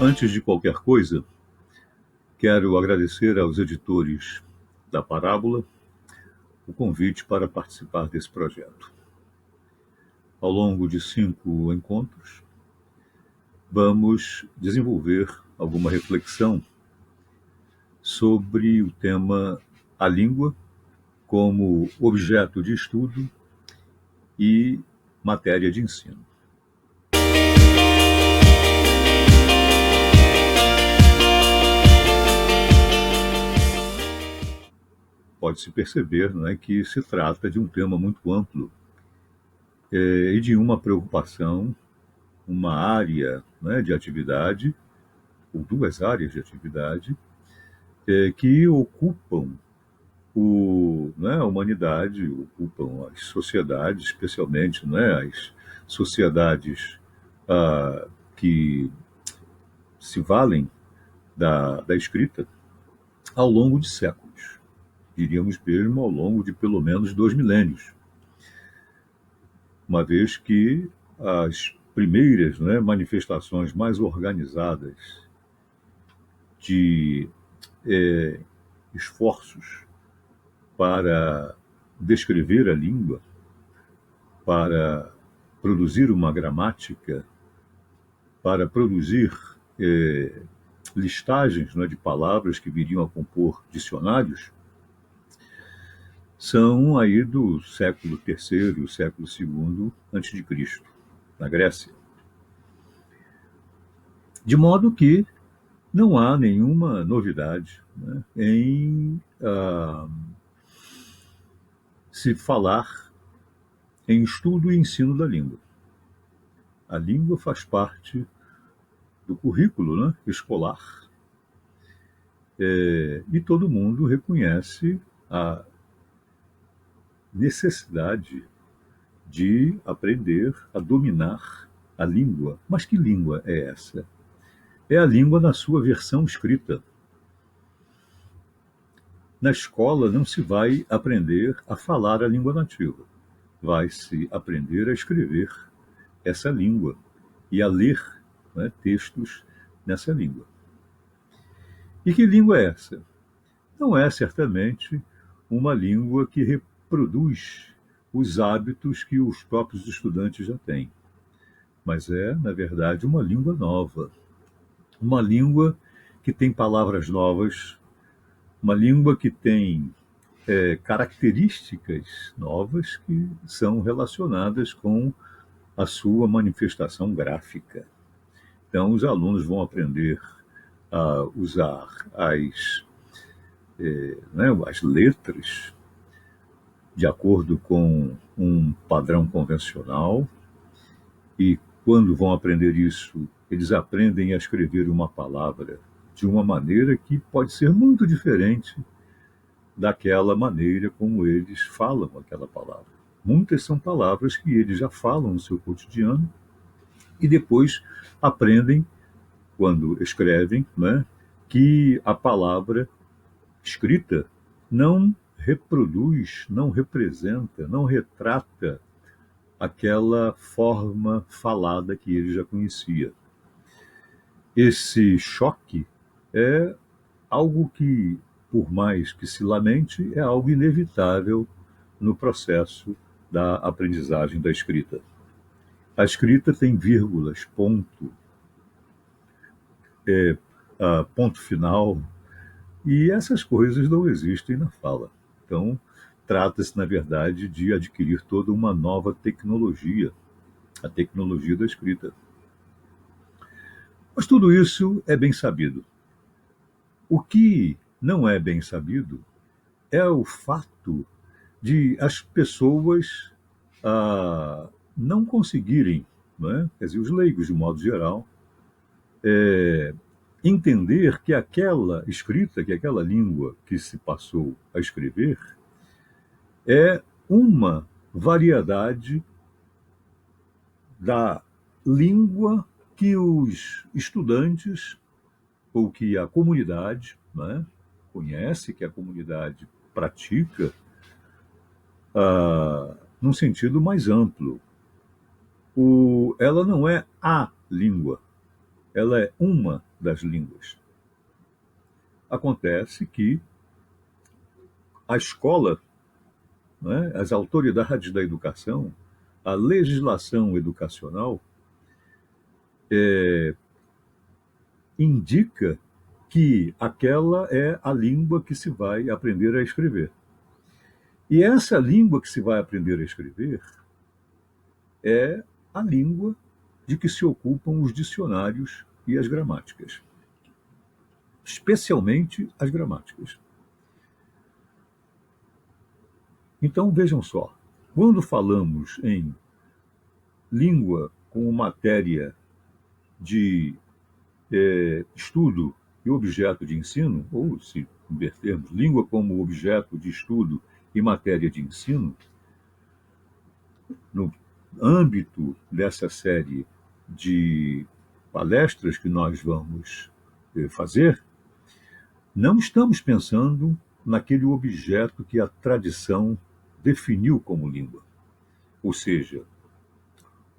Antes de qualquer coisa, quero agradecer aos editores da Parábola o convite para participar desse projeto. Ao longo de 5 encontros, vamos desenvolver alguma reflexão sobre o tema a língua como objeto de estudo e matéria de ensino. Pode-se perceber, não é, que se trata de um tema muito amplo e de uma preocupação, uma área, né, de atividade, ou duas áreas de atividade, que ocupam a humanidade, ocupam as sociedades, especialmente, né, as sociedades que se valem da escrita ao longo de séculos, diríamos mesmo ao longo de pelo menos 2 milênios, uma vez que as primeiras, né, manifestações mais organizadas de esforços para descrever a língua, para produzir uma gramática, para produzir listagens, né, de palavras que viriam a compor dicionários, são aí do século III, século II antes de Cristo, na Grécia. De modo que não há nenhuma novidade, né, em se falar em estudo e ensino da língua. A língua faz parte do currículo, né, escolar, e todo mundo reconhece a necessidade de aprender a dominar a língua. Mas que língua é essa? É a língua na sua versão escrita. Na escola não se vai aprender a falar a língua nativa. Vai-se aprender a escrever essa língua e a ler, né, textos nessa língua. E que língua é essa? Não é certamente uma língua que reproduz os hábitos que os próprios estudantes já têm, mas é, na verdade, uma língua nova. Uma língua que tem palavras novas, uma língua que tem características novas que são relacionadas com a sua manifestação gráfica. Então, os alunos vão aprender a usar as letras de acordo com um padrão convencional, e quando vão aprender isso, eles aprendem a escrever uma palavra de uma maneira que pode ser muito diferente daquela maneira como eles falam aquela palavra. Muitas são palavras que eles já falam no seu cotidiano e depois aprendem, quando escrevem, né, que a palavra escrita não reproduz, não representa, não retrata aquela forma falada que ele já conhecia. Esse choque é algo que, por mais que se lamente, é algo inevitável no processo da aprendizagem da escrita. A escrita tem vírgulas, ponto final, e essas coisas não existem na fala. Então, trata-se, na verdade, de adquirir toda uma nova tecnologia, a tecnologia da escrita. Mas tudo isso é bem sabido. O que não é bem sabido é o fato de as pessoas não conseguirem, né, quer dizer, os leigos, de modo geral, entender que aquela escrita, que aquela língua que se passou a escrever, é uma variedade da língua que os estudantes, ou que a comunidade, né, conhece, que a comunidade pratica, num sentido mais amplo. Ela não é a língua, ela é uma das línguas. Acontece que a escola, né, as autoridades da educação, a legislação educacional indica que aquela é a língua que se vai aprender a escrever. E essa língua que se vai aprender a escrever é a língua de que se ocupam os dicionários e as gramáticas, especialmente as gramáticas. Então, vejam só, quando falamos em língua como matéria de estudo e objeto de ensino, ou se invertermos, língua como objeto de estudo e matéria de ensino, no âmbito dessa série de palestras que nós vamos fazer, não estamos pensando naquele objeto que a tradição definiu como língua, ou seja,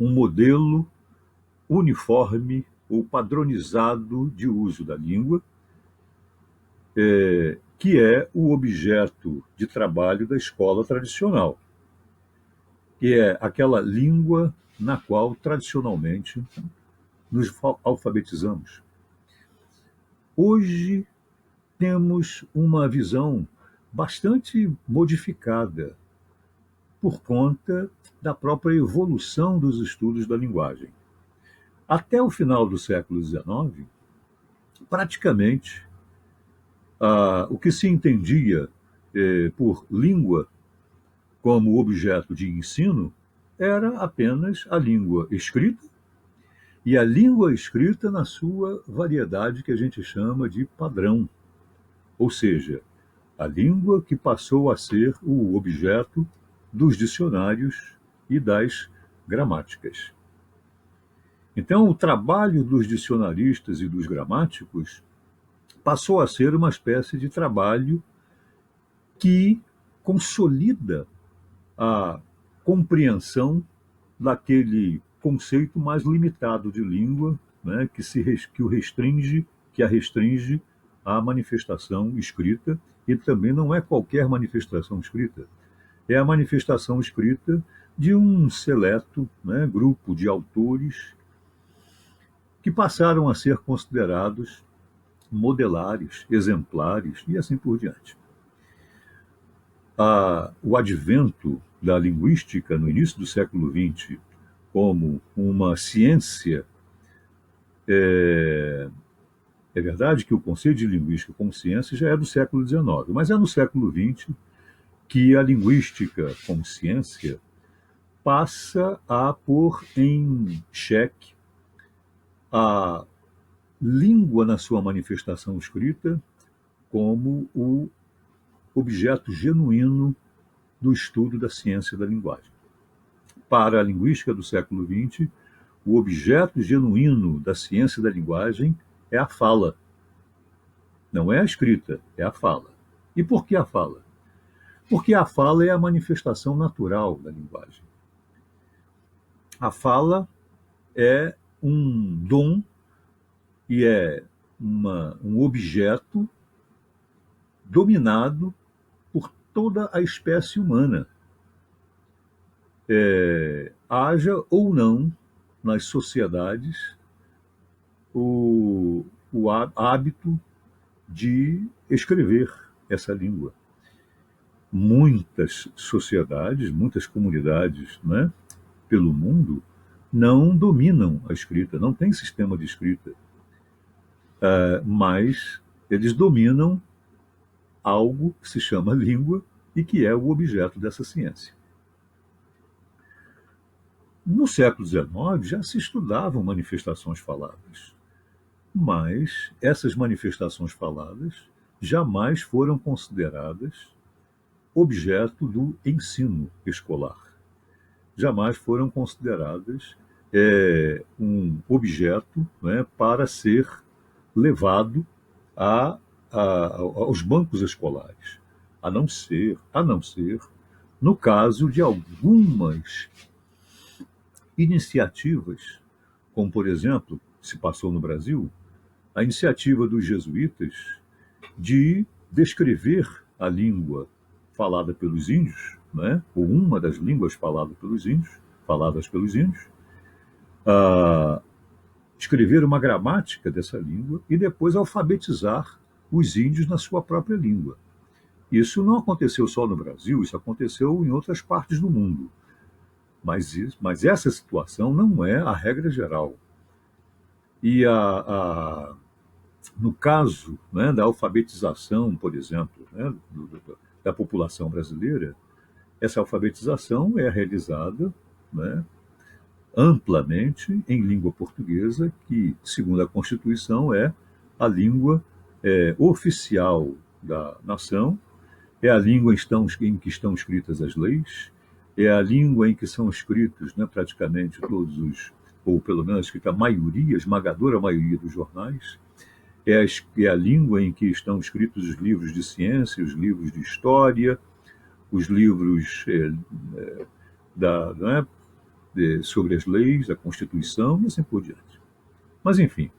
um modelo uniforme ou padronizado de uso da língua, que é o objeto de trabalho da escola tradicional, que é aquela língua na qual tradicionalmente nos alfabetizamos. Hoje temos uma visão bastante modificada por conta da própria evolução dos estudos da linguagem. Até o final do século XIX, praticamente, o que se entendia por língua como objeto de ensino era apenas a língua escrita, e a língua escrita na sua variedade que a gente chama de padrão, ou seja, a língua que passou a ser o objeto dos dicionários e das gramáticas. Então, o trabalho dos dicionaristas e dos gramáticos passou a ser uma espécie de trabalho que consolida a compreensão daquele conceito mais limitado de língua, né, que a restringe à manifestação escrita, e também não é qualquer manifestação escrita, é a manifestação escrita de um seleto, né, grupo de autores que passaram a ser considerados modelares, exemplares e assim por diante. O advento da linguística no início do século XX como uma ciência, é verdade que o conceito de linguística como ciência já é do século XIX, mas é no século XX que a linguística como ciência passa a pôr em xeque a língua na sua manifestação escrita como o objeto genuíno do estudo da ciência da linguagem. Para a linguística do século XX, o objeto genuíno da ciência da linguagem é a fala. Não é a escrita, é a fala. E por que a fala? Porque a fala é a manifestação natural da linguagem. A fala é um dom e é um objeto dominado por toda a espécie humana. Haja ou não nas sociedades o hábito de escrever essa língua. Muitas sociedades, muitas comunidades, né, pelo mundo não dominam a escrita, não tem sistema de escrita, mas eles dominam algo que se chama língua e que é o objeto dessa ciência. No século XIX já se estudavam manifestações faladas, mas essas manifestações faladas jamais foram consideradas objeto do ensino escolar. Jamais foram consideradas um objeto, né, para ser levado aos bancos escolares, a não ser no caso de algumas iniciativas, como, por exemplo, se passou no Brasil, a iniciativa dos jesuítas de descrever a língua falada pelos índios, né, ou uma das línguas faladas pelos índios, a escrever uma gramática dessa língua e depois alfabetizar os índios na sua própria língua. Isso não aconteceu só no Brasil, isso aconteceu em outras partes do mundo. Mas essa situação não é a regra geral. E no caso, né, da alfabetização, por exemplo, né, da população brasileira, essa alfabetização é realizada, né, amplamente em língua portuguesa, que, segundo a Constituição, é a língua oficial da nação, é a língua em que estão escritas as leis, é a língua em que são escritos, né, praticamente todos ou pelo menos escrita a maioria, esmagadora maioria dos jornais, é a língua em que estão escritos os livros de ciência, os livros de história, os livros né, sobre as leis, a Constituição e assim por diante. Mas, enfim,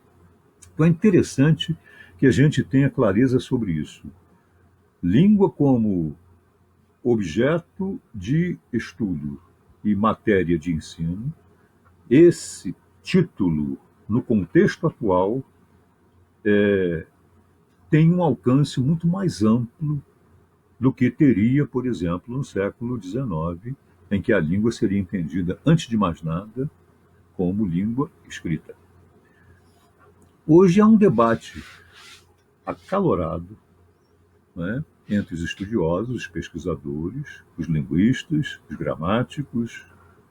então é interessante que a gente tenha clareza sobre isso. Língua como objeto de estudo e matéria de ensino, esse título, no contexto atual, tem um alcance muito mais amplo do que teria, por exemplo, no século XIX, em que a língua seria entendida, antes de mais nada, como língua escrita. Hoje há um debate acalorado, né, entre os estudiosos, os pesquisadores, os linguistas, os gramáticos,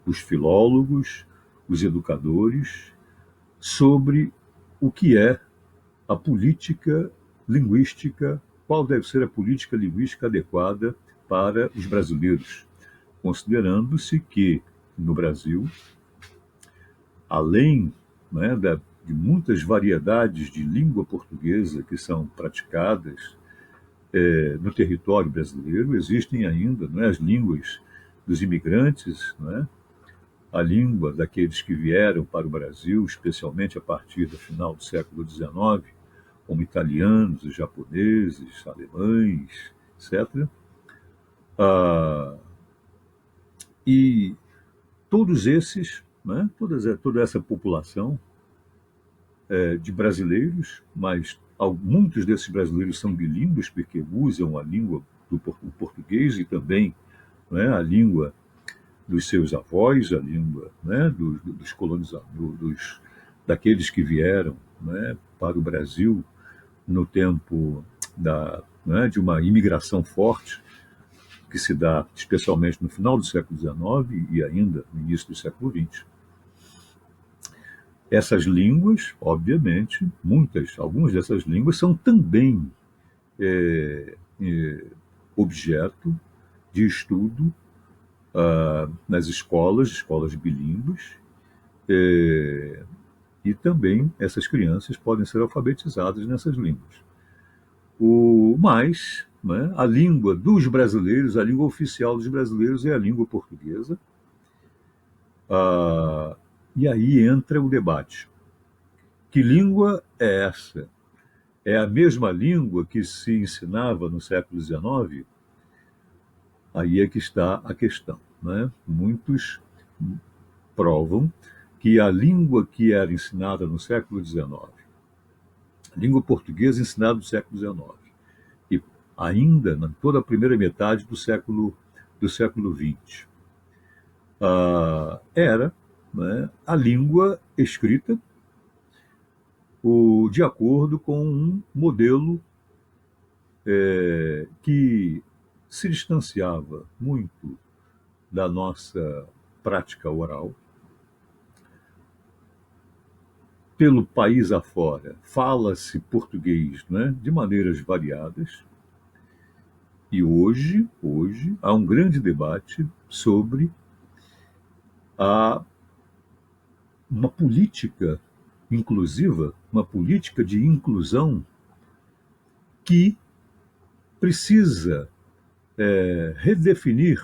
os filólogos, os educadores, sobre o que é a política linguística, qual deve ser a política linguística adequada para os brasileiros, considerando-se que, no Brasil, além, né, de muitas variedades de língua portuguesa que são praticadas no território brasileiro, existem ainda, né, as línguas dos imigrantes, né, a língua daqueles que vieram para o Brasil, especialmente a partir do final do século XIX, como italianos, japoneses, alemães, etc. E todos esses, né, toda essa população de brasileiros, mas muitos desses brasileiros são bilíngues, porque usam a língua do português e também, né, a língua dos seus avós, a língua, né, dos colonizadores, daqueles que vieram, né, para o Brasil no tempo né, de uma imigração forte que se dá especialmente no final do século XIX e ainda no início do século XX. Essas línguas, obviamente, algumas dessas línguas são também objeto de estudo nas escolas bilíngues, e também essas crianças podem ser alfabetizadas nessas línguas. Mas, né, a língua dos brasileiros, a língua oficial dos brasileiros é a língua portuguesa. E aí entra o debate. Que língua é essa? É a mesma língua que se ensinava no século XIX? Aí é que está a questão, né? Muitos provam que a língua que era ensinada no século XIX, a língua portuguesa ensinada no século XIX, e ainda na toda a primeira metade do século XX, era, né, a língua escrita de acordo com um modelo que se distanciava muito da nossa prática oral. Pelo país afora, fala-se português, né, de maneiras variadas. E hoje há um grande debate sobre uma política inclusiva, uma política de inclusão que precisa redefinir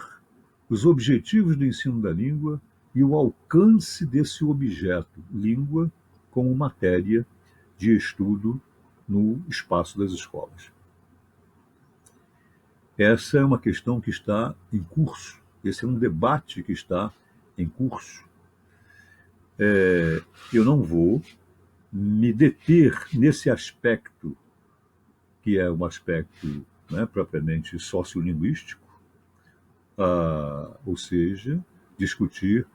os objetivos do ensino da língua e o alcance desse objeto, língua, como matéria de estudo no espaço das escolas. Essa é uma questão que está em curso, esse é um debate que está em curso. Eu não vou me deter nesse aspecto, que é um aspecto, né, propriamente sociolinguístico, ou seja, discutir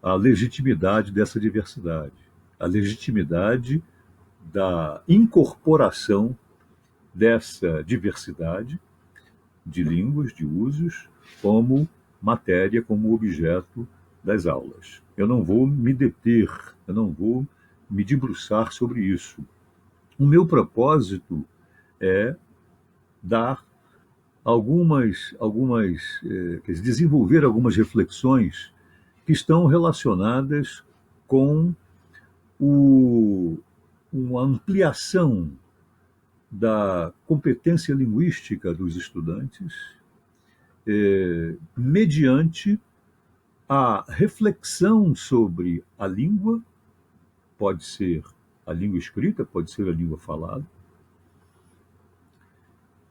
a legitimidade dessa diversidade, a legitimidade da incorporação dessa diversidade de línguas, de usos, como matéria, como objeto das aulas. Eu não vou me deter, eu não vou me debruçar sobre isso. O meu propósito é dar quer dizer, desenvolver algumas reflexões que estão relacionadas com uma ampliação da competência linguística dos estudantes, mediante a reflexão sobre a língua, pode ser a língua escrita, pode ser a língua falada,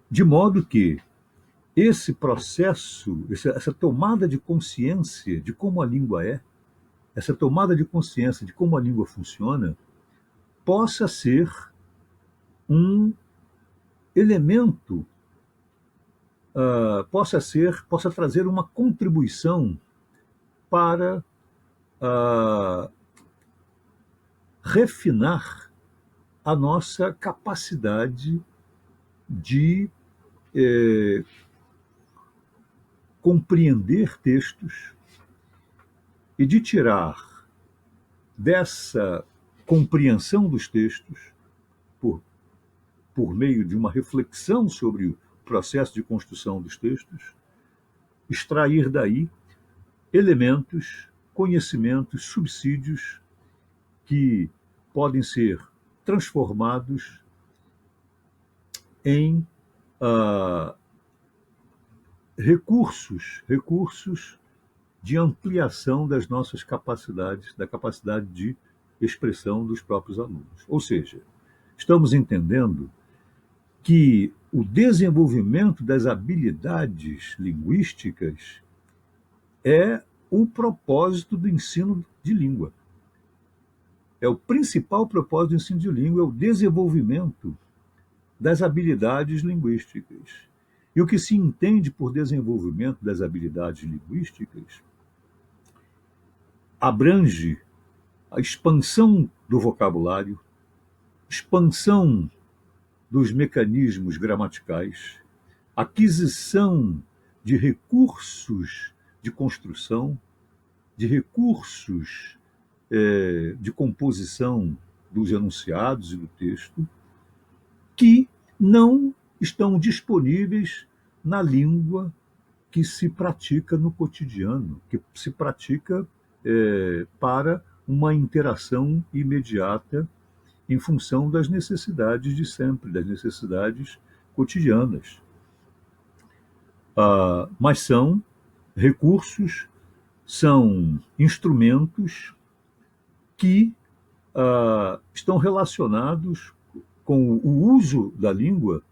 de modo que esse processo, essa tomada de consciência de como a língua é, essa tomada de consciência de como a língua funciona, possa ser um elemento, possa trazer uma contribuição para refinar a nossa capacidade de compreender textos e de tirar dessa compreensão dos textos, por meio de uma reflexão sobre o processo de construção dos textos, extrair daí elementos, conhecimentos, subsídios que podem ser transformados em recursos de ampliação das nossas capacidades, da capacidade de expressão dos próprios alunos. Ou seja, estamos entendendo que o desenvolvimento das habilidades linguísticas é o propósito do ensino de língua. É o principal propósito do ensino de língua, é o desenvolvimento das habilidades linguísticas. E o que se entende por desenvolvimento das habilidades linguísticas abrange a expansão do vocabulário, expansão dos mecanismos gramaticais, aquisição de recursos de construção, de recursos de composição dos enunciados e do texto, que não estão disponíveis na língua que se pratica no cotidiano, que se pratica para uma interação imediata em função das necessidades de sempre, das necessidades cotidianas. Mas são recursos, são instrumentos que estão relacionados com o uso da língua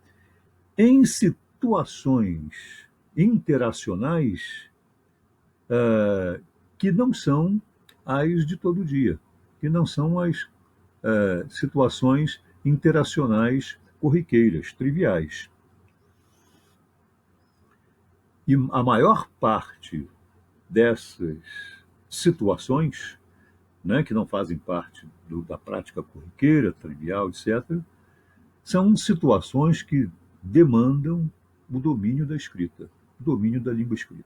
em situações interacionais que não são as de todo dia, que não são as situações interacionais corriqueiras, triviais. E a maior parte dessas situações, né, que não fazem parte da prática corriqueira, trivial, etc., são situações que demandam o domínio da escrita, o domínio da língua escrita.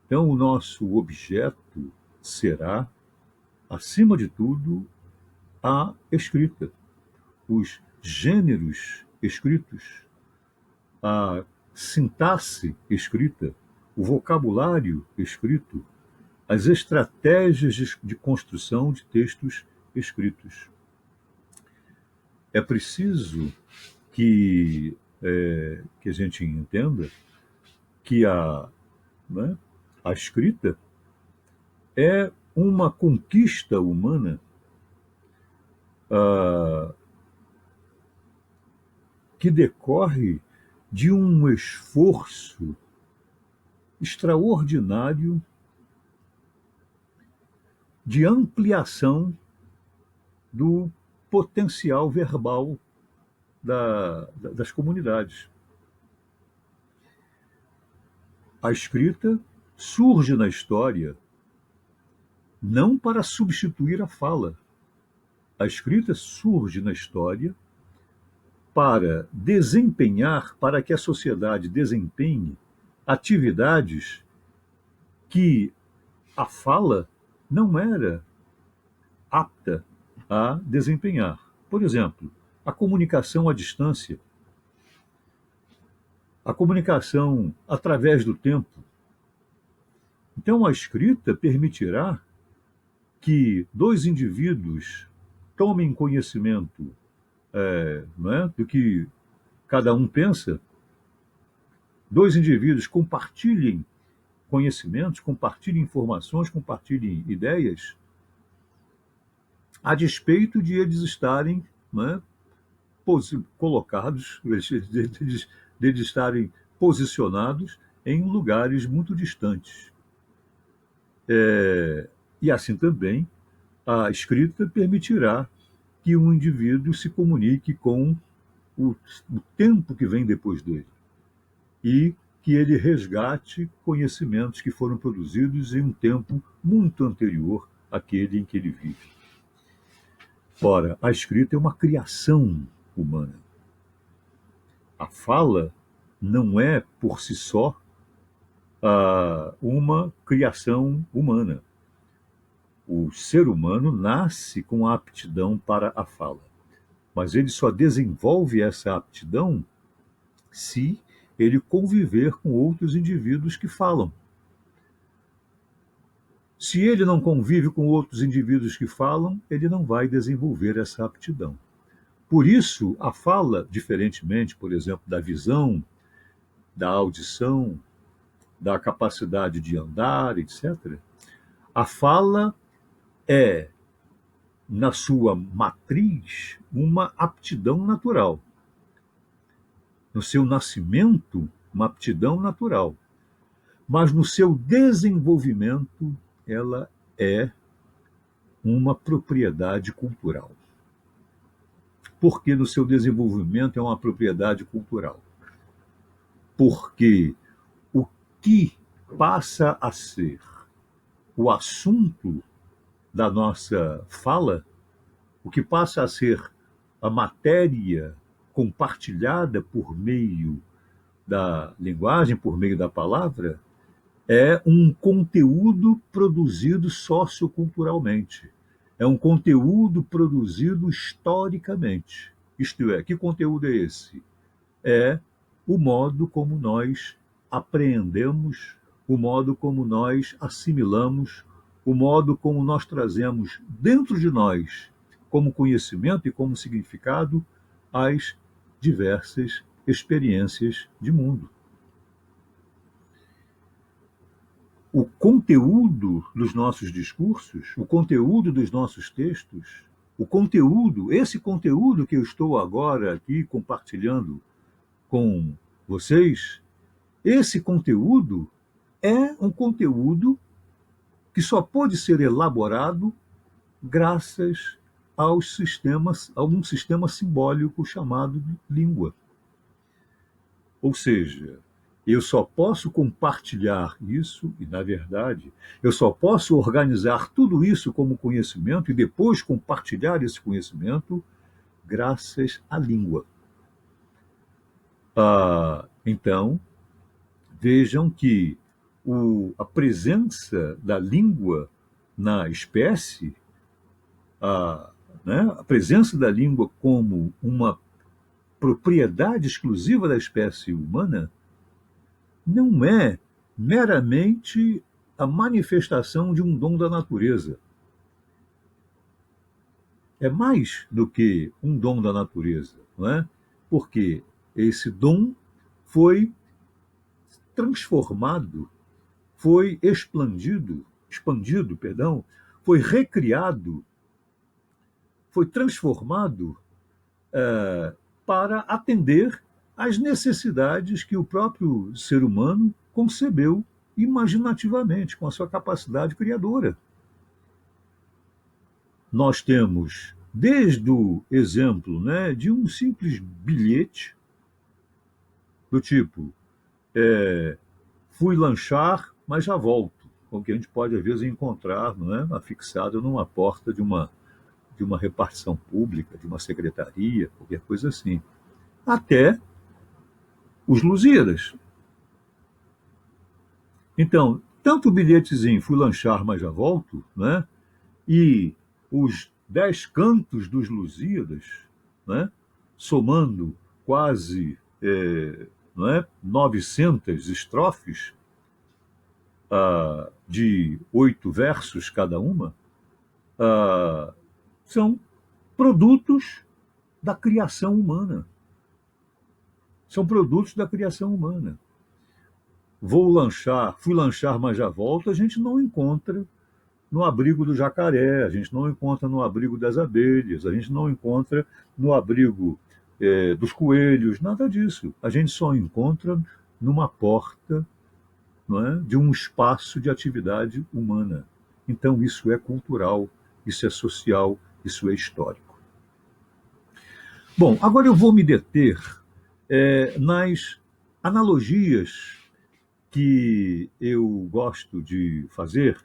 Então, o nosso objeto será, acima de tudo, a escrita, os gêneros escritos, a sintaxe escrita, o vocabulário escrito, as estratégias de construção de textos escritos. É preciso que a gente entenda que né, a escrita é uma conquista humana ah, que decorre de um esforço extraordinário de ampliação do potencial verbal das comunidades. A escrita surge na história não para substituir a fala. A escrita surge na história para desempenhar, para que a sociedade desempenhe atividades que a fala não era apta a desempenhar. Por exemplo, a comunicação à distância, a comunicação através do tempo. Então, a escrita permitirá que dois indivíduos tomem conhecimento não é, do que cada um pensa, dois indivíduos compartilhem conhecimentos, compartilhem informações, compartilhem ideias, a despeito de eles estarem colocados, de eles estarem posicionados em lugares muito distantes. E assim também a escrita permitirá que um indivíduo se comunique com o tempo que vem depois dele e que ele resgate conhecimentos que foram produzidos em um tempo muito anterior àquele em que ele vive. Ora, a escrita é uma criação humana. A fala não é, por si só, uma criação humana. O ser humano nasce com a aptidão para a fala, mas ele só desenvolve essa aptidão se ele conviver com outros indivíduos que falam. Se ele não convive com outros indivíduos que falam, ele não vai desenvolver essa aptidão. Por isso, a fala, diferentemente, por exemplo, da visão, da audição, da capacidade de andar, etc., a fala é, na sua matriz, uma aptidão natural. No seu nascimento, uma aptidão natural. Mas no seu desenvolvimento, ela é uma propriedade cultural. Por que no seu desenvolvimento é uma propriedade cultural? Porque o que passa a ser o assunto da nossa fala, o que passa a ser a matéria compartilhada por meio da linguagem, por meio da palavra, é um conteúdo produzido socioculturalmente. É um conteúdo produzido historicamente. Isto é, que conteúdo é esse? É o modo como nós apreendemos, o modo como nós assimilamos, o modo como nós trazemos dentro de nós, como conhecimento e como significado, as diversas experiências de mundo. O conteúdo dos nossos discursos, o conteúdo dos nossos textos, esse conteúdo que eu estou agora aqui compartilhando com vocês, esse conteúdo é um conteúdo que só pode ser elaborado graças a um sistema simbólico chamado língua. Ou seja, eu só posso compartilhar isso, e, na verdade, eu só posso organizar tudo isso como conhecimento e depois compartilhar esse conhecimento graças à língua. Então, vejam que a presença da língua na espécie, a presença da língua como uma propriedade exclusiva da espécie humana, não é meramente a manifestação de um dom da natureza. É mais do que um dom da natureza, não é? Porque esse dom foi transformado, foi expandido, foi recriado foi transformado para atender às necessidades que o próprio ser humano concebeu imaginativamente, com a sua capacidade criadora. Nós temos, desde o exemplo, né, de um simples bilhete, do tipo, fui lanchar, mas já volto, o que a gente pode, às vezes, encontrar, não é, afixado numa porta de uma repartição pública, de uma secretaria, qualquer coisa assim. Até os Lusíadas. Então, tanto o bilhetezinho fui lanchar, mas já volto, né? E os 10 cantos dos Lusíadas, né? Somando quase não é, 900 estrofes de 8 versos cada uma, são produtos da criação humana. São produtos da criação humana. Fui lanchar, mas já volto, a gente não encontra no abrigo do jacaré, a gente não encontra no abrigo das abelhas, a gente não encontra no abrigo dos coelhos, nada disso. A gente só encontra numa porta, não é, de um espaço de atividade humana. Então isso é cultural, isso é social, isso é histórico. Bom, agora eu vou me deter nas analogias que eu gosto de fazer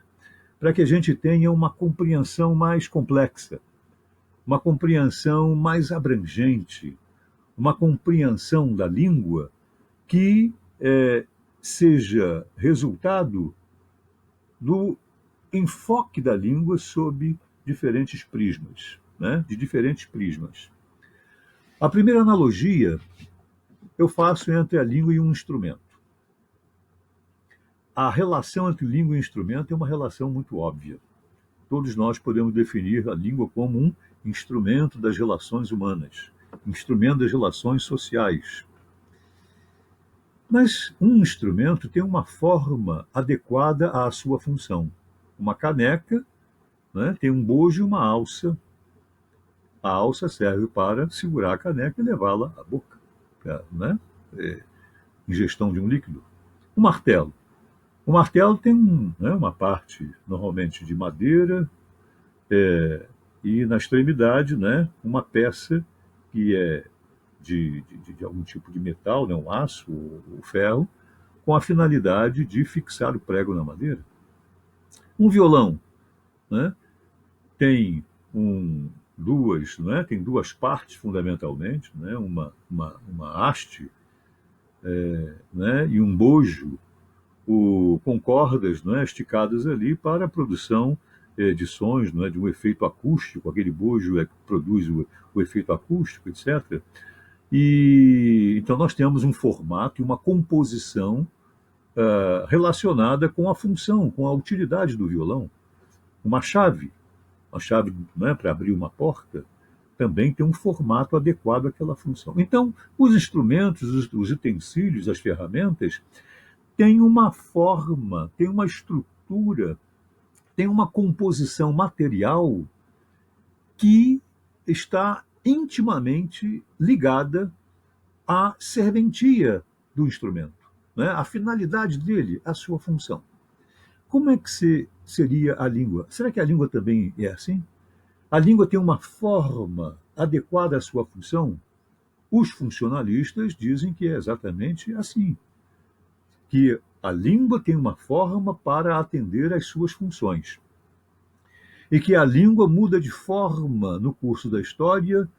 para que a gente tenha uma compreensão mais complexa, uma compreensão mais abrangente, uma compreensão da língua que seja resultado do enfoque da língua sob diferentes prismas, né? De diferentes prismas. A primeira analogia eu faço entre a língua e um instrumento. A relação entre língua e instrumento é uma relação muito óbvia. Todos nós podemos definir a língua como um instrumento das relações humanas, instrumento das relações sociais. Mas um instrumento tem uma forma adequada à sua função. Uma caneca, né, tem um bojo e uma alça. A alça serve para segurar a caneca e levá-la à boca, né? Ingestão de um líquido. Um martelo. O martelo tem uma parte, normalmente, de madeira, e na extremidade, né, uma peça que é de algum tipo de metal, né, um aço ou ferro, com a finalidade de fixar o prego na madeira. Um violão, né, tem tem duas partes fundamentalmente, né, uma haste, né, e um bojo com cordas, né, esticadas ali para a produção de sons, né, de um efeito acústico, aquele bojo que produz o efeito acústico, etc. E então nós temos um formato e uma composição relacionada com a função, com a utilidade do violão. Uma chave, né, para abrir uma porta, também tem um formato adequado àquela função. Então, os instrumentos, os utensílios, as ferramentas, têm uma forma, têm uma estrutura, têm uma composição material que está intimamente ligada à serventia do instrumento, né? A finalidade dele, a sua função. Como é que seria a língua? Será que a língua também é assim? A língua tem uma forma adequada à sua função? Os funcionalistas dizem que é exatamente assim, que a língua tem uma forma para atender às suas funções. E que a língua muda de forma no curso da história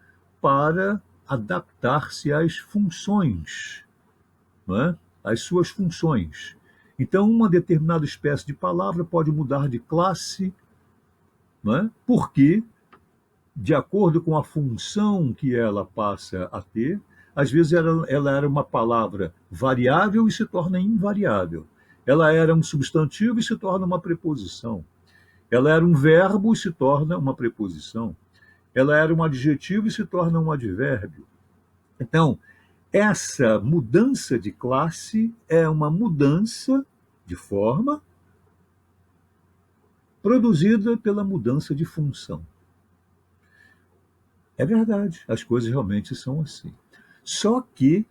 para adaptar-se às funções, não é? Às suas funções. Então, uma determinada espécie de palavra pode mudar de classe, não é? Porque, de acordo com a função que ela passa a ter, às vezes ela era uma palavra variável e se torna invariável. Ela era um substantivo e se torna uma preposição. Ela era um verbo e se torna uma preposição. Ela era um adjetivo e se torna um advérbio. Então, essa mudança de classe é uma mudança de forma produzida pela mudança de função. É verdade, as coisas realmente são assim. Só que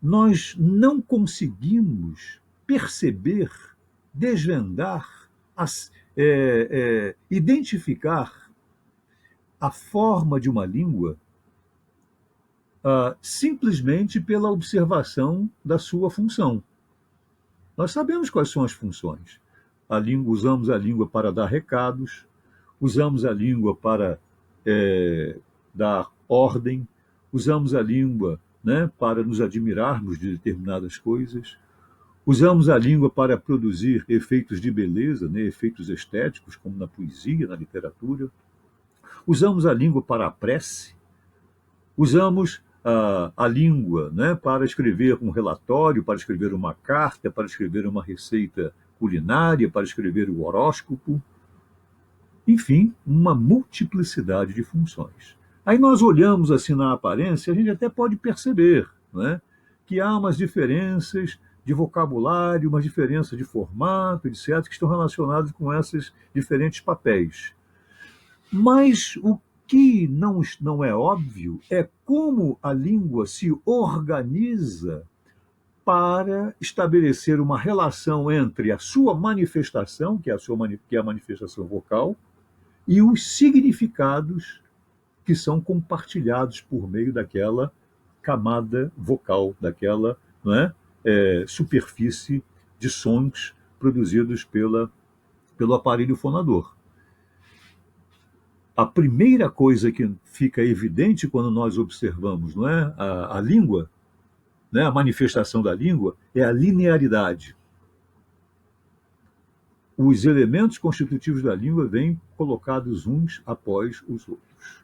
nós não conseguimos perceber, desvendar, identificar a forma de uma língua simplesmente pela observação da sua função. Nós sabemos quais são as funções. Usamos a língua para dar recados, usamos a língua para dar ordem, usamos a língua, né, para nos admirarmos de determinadas coisas, usamos a língua para produzir efeitos de beleza, né, efeitos estéticos, como na poesia, na literatura, usamos a língua para a prece, usamos a língua, né, para escrever um relatório, para escrever uma carta, para escrever uma receita culinária, para escrever o horóscopo, enfim, uma multiplicidade de funções. Aí nós olhamos assim na aparência, a gente até pode perceber, né, que há umas diferenças de vocabulário, umas diferenças de formato, etc., que estão relacionadas com esses diferentes papéis. Mas o que não é óbvio é como a língua se organiza para estabelecer uma relação entre a sua manifestação, que é a manifestação vocal, e os significados que são compartilhados por meio daquela camada vocal, daquela, não é, superfície de sons produzidos pelo aparelho fonador. A primeira coisa que fica evidente quando nós observamos, não é, a língua, né, a manifestação da língua, é a linearidade. Os elementos constitutivos da língua vêm colocados uns após os outros.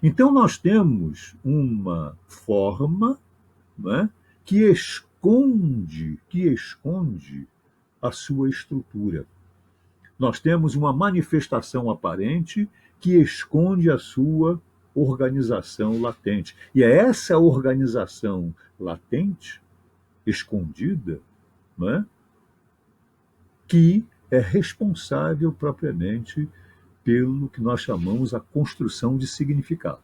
Então, nós temos uma forma, né, que esconde a sua estrutura. Nós temos uma manifestação aparente que esconde a sua organização latente. E é essa organização latente, escondida, né, que é responsável propriamente pelo que nós chamamos a construção de significado.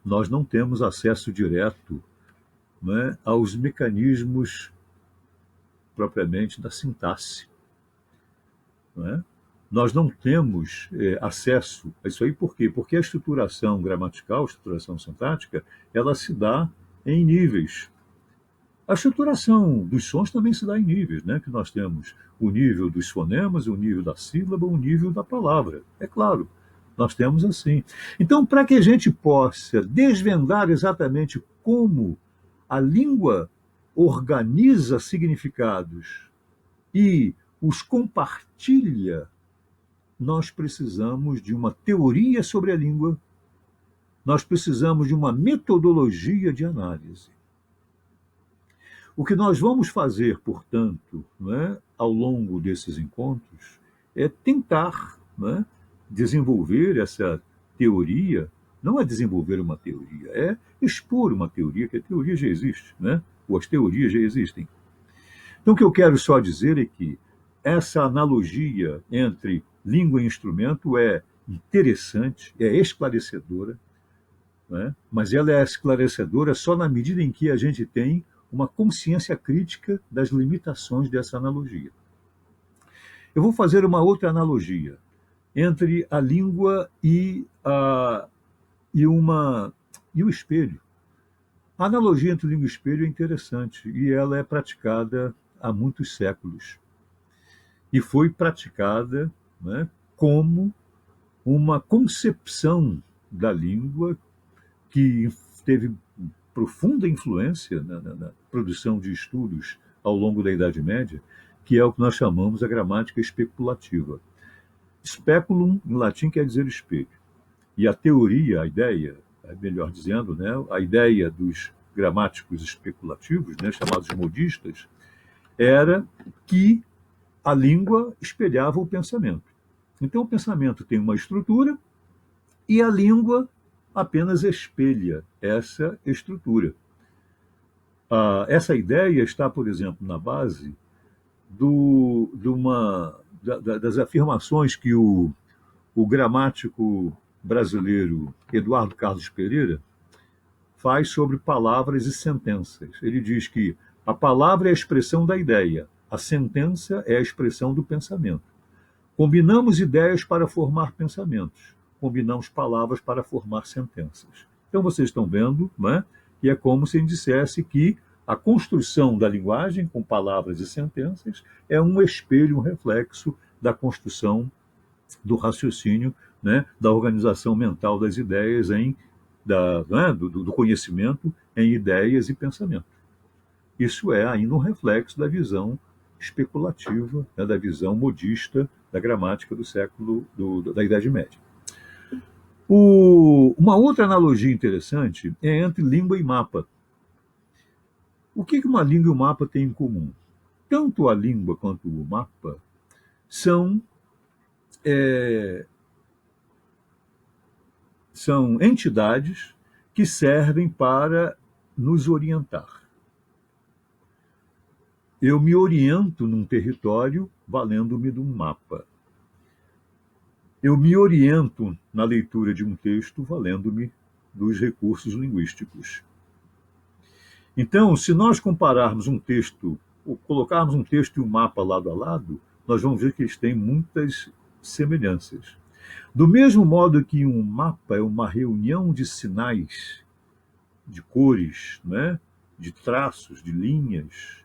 Nós não temos acesso direto, né, aos mecanismos propriamente da sintaxe. Né? Nós não temos acesso a isso aí, por quê? Porque a estruturação gramatical, a estruturação sintática, ela se dá em níveis. A estruturação dos sons também se dá em níveis, né? Que nós temos o nível dos fonemas, o nível da sílaba, o nível da palavra. É claro, nós temos assim. Então, para que a gente possa desvendar exatamente como a língua organiza significados e os compartilha, nós precisamos de uma teoria sobre a língua, nós precisamos de uma metodologia de análise. O que nós vamos fazer, portanto, né, ao longo desses encontros, é tentar, né, desenvolver essa teoria, não é desenvolver uma teoria, é expor uma teoria, que a teoria já existe, né, ou as teorias já existem. Então, o que eu quero só dizer é que essa analogia entre língua e instrumento é interessante, é esclarecedora, né, mas ela é esclarecedora só na medida em que a gente tem uma consciência crítica das limitações dessa analogia. Eu vou fazer uma outra analogia entre a língua e o espelho. A analogia entre língua e espelho é interessante e ela é praticada há muitos séculos. E foi praticada, né, como uma concepção da língua que teve profunda influência na produção de estudos ao longo da Idade Média, que é o que nós chamamos a gramática especulativa. Speculum, em latim, quer dizer espelho. E a teoria, a ideia, melhor dizendo, né, a ideia dos gramáticos especulativos, né, chamados modistas, era que a língua espelhava o pensamento. Então, o pensamento tem uma estrutura e a língua apenas espelha essa estrutura. Essa ideia está, por exemplo, na base das afirmações que o o gramático brasileiro Eduardo Carlos Pereira faz sobre palavras e sentenças. Ele diz que a palavra é a expressão da ideia, a sentença é a expressão do pensamento. Combinamos ideias para formar pensamentos, combinamos palavras para formar sentenças. Então vocês estão vendo, né, que é como se dissesse que a construção da linguagem com palavras e sentenças é um espelho, um reflexo da construção do raciocínio, né, da organização mental das ideias né, do conhecimento em ideias e pensamento. Isso é ainda um reflexo da visão especulativa, né, da visão modista da gramática da Idade Média. Uma outra analogia interessante é entre língua e mapa. O que uma língua e um mapa têm em comum? Tanto a língua quanto o mapa são são entidades que servem para nos orientar. Eu me oriento num território valendo-me de um mapa. Eu me oriento na leitura de um texto valendo-me dos recursos linguísticos. Então, se nós compararmos um texto, ou colocarmos um texto e um mapa lado a lado, nós vamos ver que eles têm muitas semelhanças. Do mesmo modo que um mapa é uma reunião de sinais, de cores, né, de traços, de linhas,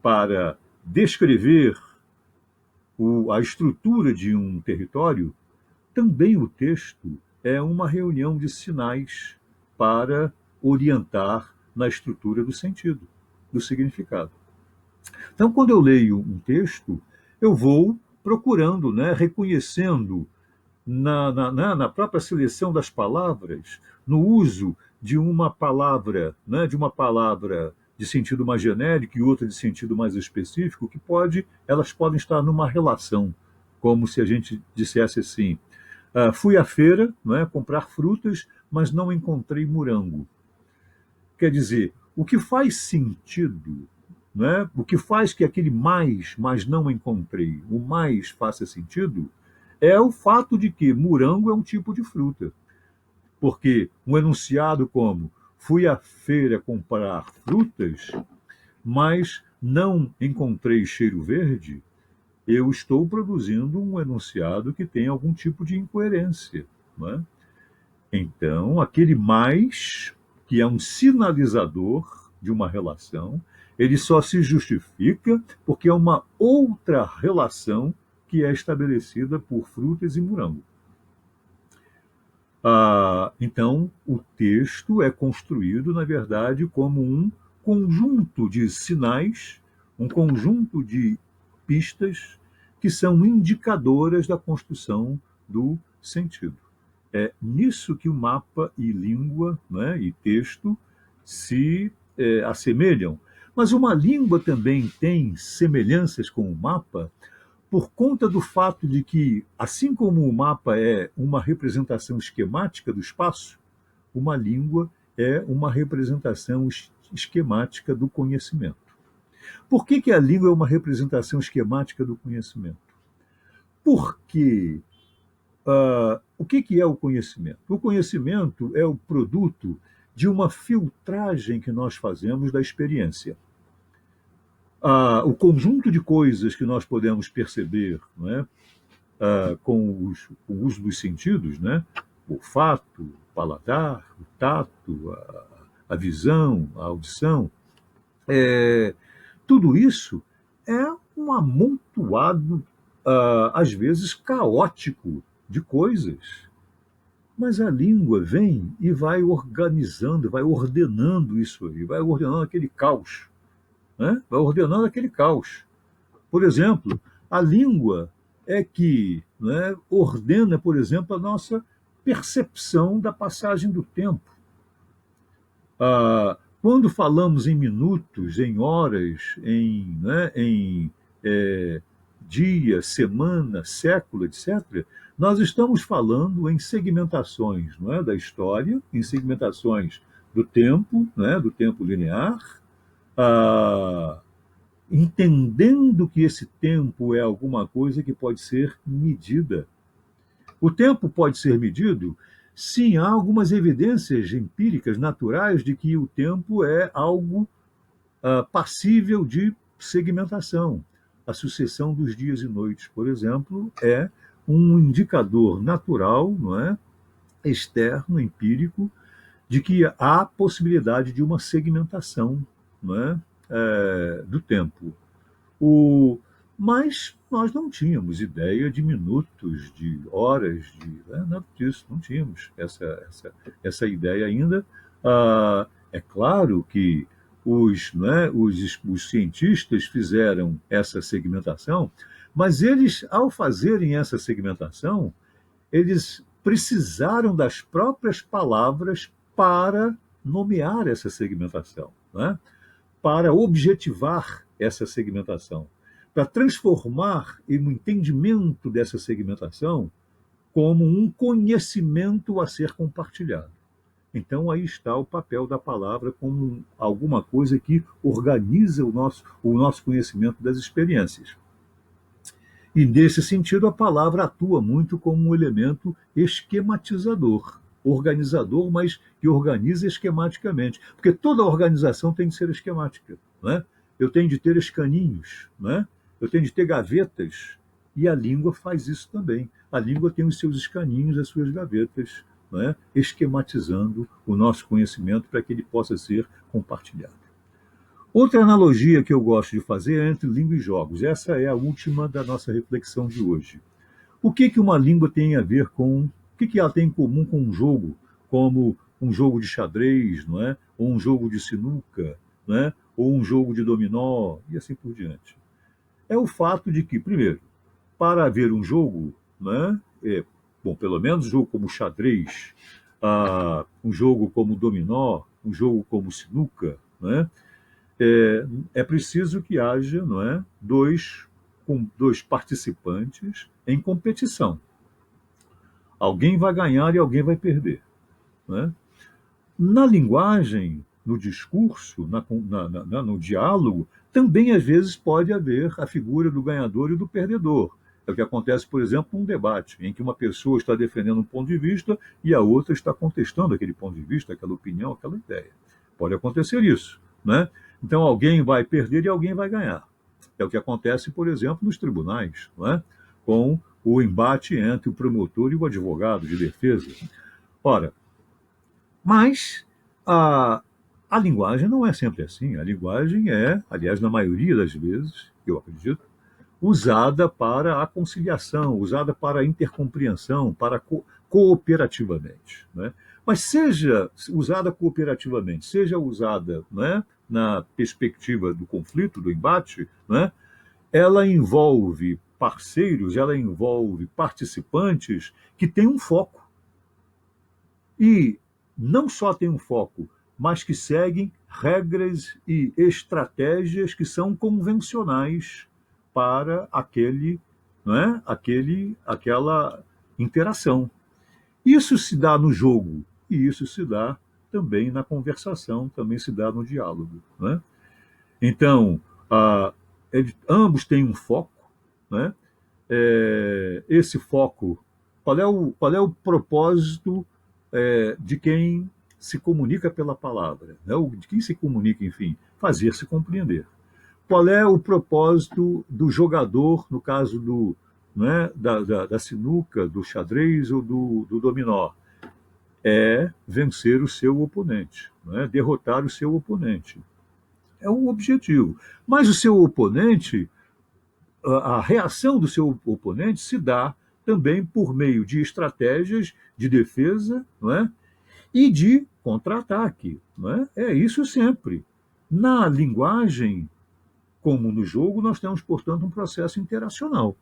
para descrever a estrutura de um território, também o texto é uma reunião de sinais para orientar na estrutura do sentido, do significado. Então, quando eu leio um texto, eu vou procurando, né, reconhecendo na própria seleção das palavras, no uso de uma palavra, né, de sentido mais genérico e outra de sentido mais específico, elas podem estar numa relação, como se a gente dissesse assim: fui à feira, né, comprar frutas, mas não encontrei morango. Quer dizer, o que faz sentido, né, o que faz que aquele mais, mas não encontrei, o mais faça sentido, é o fato de que morango é um tipo de fruta. Porque um enunciado como fui à feira comprar frutas, mas não encontrei cheiro verde, eu estou produzindo um enunciado que tem algum tipo de incoerência. Não é? Então, aquele mais, que é um sinalizador de uma relação, ele só se justifica porque é uma outra relação que é estabelecida por frutas e morango. Então, o texto é construído, na verdade, como um conjunto de sinais, um conjunto de pistas que são indicadoras da construção do sentido. É nisso que o mapa e língua, né, e texto se assemelham. Mas uma língua também tem semelhanças com o mapa, por conta do fato de que, assim como o mapa é uma representação esquemática do espaço, uma língua é uma representação esquemática do conhecimento. Por que a língua é uma representação esquemática do conhecimento? Porque o que é o conhecimento? O conhecimento é o produto de uma filtragem que nós fazemos da experiência. O conjunto de coisas que nós podemos perceber, né, com o uso dos sentidos, né, o olfato, o paladar, o tato, a visão, a audição, tudo isso é um amontoado, às vezes caótico, de coisas. Mas a língua vem e vai organizando, vai ordenando isso aí, vai ordenando aquele caos. Né? Vai ordenando aquele caos. Por exemplo, a língua é que, né, ordena, por exemplo, a nossa percepção da passagem do tempo. Quando falamos em minutos, em horas, em dia, semana, século, etc., nós estamos falando em segmentações, não é, da história, em segmentações do tempo, né, do tempo linear, entendendo que esse tempo é alguma coisa que pode ser medida, O tempo pode ser medido? Sim, há algumas evidências empíricas, naturais, de que o tempo é algo passível de segmentação. A sucessão dos dias e noites, por exemplo, é um indicador natural, não é? Externo, empírico, de que há possibilidade de uma segmentação, não é? Do tempo. O, mas nós não tínhamos ideia de minutos, de horas, nada disso, não tínhamos essa ideia ainda. É claro que os cientistas fizeram essa segmentação, mas eles, ao fazerem essa segmentação, eles precisaram das próprias palavras para nomear essa segmentação, né? Para objetivar essa segmentação, para transformar um entendimento dessa segmentação como um conhecimento a ser compartilhado. Então, aí está o papel da palavra como alguma coisa que organiza o nosso conhecimento das experiências. E, nesse sentido, a palavra atua muito como um elemento esquematizador, organizador, mas que organiza esquematicamente. Porque toda organização tem de ser esquemática. Né? Eu tenho de ter escaninhos, né? Eu tenho de ter gavetas, e a língua faz isso também. A língua tem os seus escaninhos, as suas gavetas, né? Esquematizando o nosso conhecimento para que ele possa ser compartilhado. Outra analogia que eu gosto de fazer é entre língua e jogos. Essa é a última da nossa reflexão de hoje. O que uma língua tem a ver com... O que ela tem em comum com um jogo, como um jogo de xadrez, não é? Ou um jogo de sinuca, não é? Ou um jogo de dominó, e assim por diante. É o fato de que, primeiro, para haver um jogo, né, bom, pelo menos um jogo como xadrez, um jogo como dominó, um jogo como sinuca, né, é preciso que haja, não é, dois participantes em competição. Alguém vai ganhar e alguém vai perder. Né? Na linguagem, no discurso, no diálogo, também às vezes pode haver a figura do ganhador e do perdedor. É o que acontece, por exemplo, num debate, em que uma pessoa está defendendo um ponto de vista e a outra está contestando aquele ponto de vista, aquela opinião, aquela ideia. Pode acontecer isso. Né? Então alguém vai perder e alguém vai ganhar. É o que acontece, por exemplo, nos tribunais, não é? Com o embate entre o promotor e o advogado de defesa. Ora, mas a linguagem não é sempre assim. A linguagem é, aliás, na maioria das vezes, eu acredito, usada para a conciliação, usada para a intercompreensão, para cooperativamente. Né? Mas seja usada cooperativamente, seja usada, né, na perspectiva do conflito, do embate, né, ela envolve parceiros, ela envolve participantes que têm um foco. E não só têm um foco, mas que seguem regras e estratégias que são convencionais para aquela interação. Isso se dá no jogo e isso se dá também na conversação, também se dá no diálogo. Né? Então, ambos têm um foco. Né? Esse foco, qual é o propósito de quem se comunica pela palavra? Né? De quem se comunica, enfim, fazer-se compreender. Qual é o propósito do jogador, no caso né, da sinuca, do xadrez ou do dominó? É vencer o seu oponente, né? Derrotar o seu oponente. É o objetivo. Mas o seu oponente, a reação do seu oponente se dá também por meio de estratégias de defesa, não é? E de contra-ataque. Não é? É isso sempre. Na linguagem, como no jogo, nós temos, portanto, um processo interacional.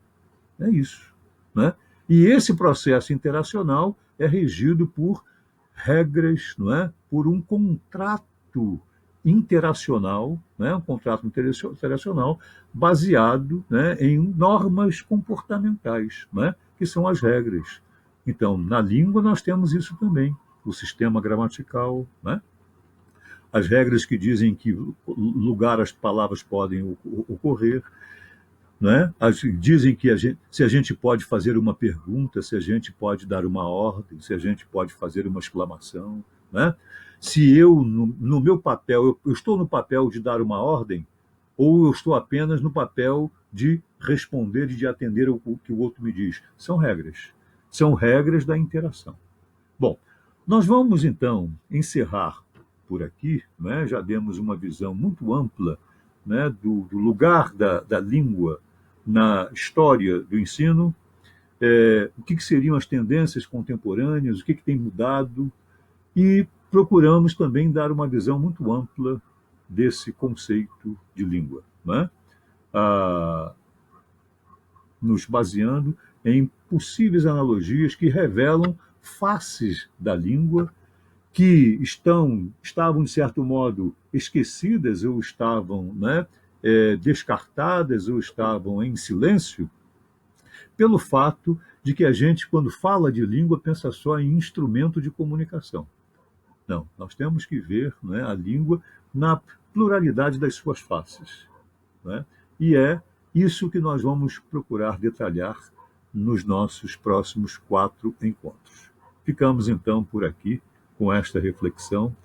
É isso. Né? E esse processo interacional é regido por regras, não é? Por um contrato interacional, né? Um contrato interacional baseado, né, em normas comportamentais, né? Que são as regras. Então, na língua nós temos isso também, o sistema gramatical, né? As regras que dizem que lugar as palavras podem ocorrer, né? Dizem que se a gente pode fazer uma pergunta, se a gente pode dar uma ordem, se a gente pode fazer uma exclamação, né? Se eu, no meu papel, eu estou no papel de dar uma ordem, ou eu estou apenas no papel de responder e de atender o que o outro me diz. São regras. São regras da interação. Bom, nós vamos então encerrar por aqui, né? Já demos uma visão muito ampla, né, do lugar da língua na história do ensino, o que seriam as tendências contemporâneas, o que tem mudado, e procuramos também dar uma visão muito ampla desse conceito de língua, né? Ah, nos baseando em possíveis analogias que revelam faces da língua que estavam, de certo modo, esquecidas ou estavam, né, descartadas ou estavam em silêncio, pelo fato de que a gente, quando fala de língua, pensa só em instrumento de comunicação. Não, nós temos que ver, né, a língua na pluralidade das suas faces, né? E é isso que nós vamos procurar detalhar nos nossos próximos 4 encontros. Ficamos então por aqui com esta reflexão,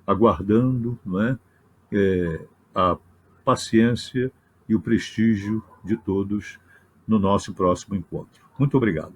aguardando, não é, a paciência e o prestígio de todos no nosso próximo encontro. Muito obrigado.